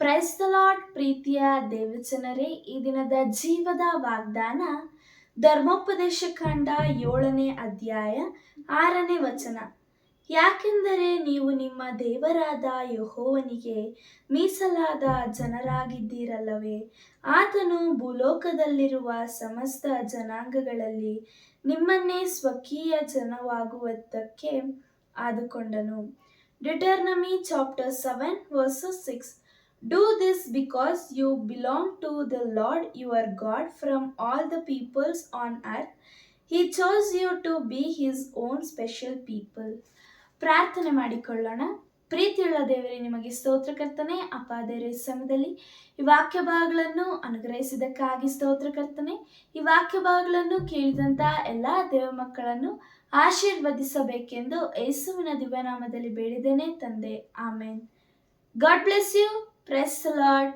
Praise the lord. ಪ್ರೀತಿಯ ದೇವಜನರೇ, ಈ ದಿನದ ಜೀವದ ವಾಗ್ದಾನ ಧರ್ಮೋಪದೇಶ ಕಾಂಡ 7ನೇ ಅಧ್ಯಾಯ 6ನೇ ವಚನ. ಯಾಕೆಂದರೆ ನೀವು ನಿಮ್ಮ ದೇವರಾದ ಯೆಹೋವನಿಗೆ ಮೀಸಲಾದ ಜನರಾಗಿದ್ದೀರಲ್ಲವೇ. ಆತನು ಭೂಲೋಕದಲ್ಲಿರುವ ಸಮಸ್ತ ಜನಾಂಗಗಳಲ್ಲಿ ನಿಮ್ಮನ್ನೇ ಸ್ವಕೀಯ ಜನವಾಗುವುದಕ್ಕೆ ಆದುಕೊಂಡನು. ಡಿಟರ್ನಮಿ chapter 7 verses 6. Do this because you belong to the Lord your God from all the peoples on earth. He chose you to be his own special people. ಪ್ರಾರ್ಥನೆ ಮಾಡಿಕೊಳ್ಳೋಣ. ಪ್ರೀತಿಯುಳ್ಳ ದೇವರೇ, ನಿಮಗೆ ಸ್ತೋತ್ರ ಕರ್ತನೆ. ಅಪ್ಪ ದೇವರೇ, ಸಮಯದಲ್ಲಿ ಈ ವಾಕ್ಯ ಭಾಗಗಳನ್ನು ಅನುಗ್ರಹಿಸಿದ್ದಕ್ಕಾಗಿ ಸ್ತೋತ್ರ ಕರ್ತನೆ. ಈ ವಾಕ್ಯ ಭಾಗಗಳನ್ನು ಕೇಳಿದಂತ ಎಲ್ಲಾ ದೇವ ಮಕ್ಕಳನ್ನು ಆಶೀರ್ವದಿಸಬೇಕೆಂದು ಯೇಸುವಿನ ದಿವ್ಯನಾಮದಲ್ಲಿ ಬೇಡಿದ್ದೇನೆ ತಂದೆ, amen. God bless you. Praise the lord.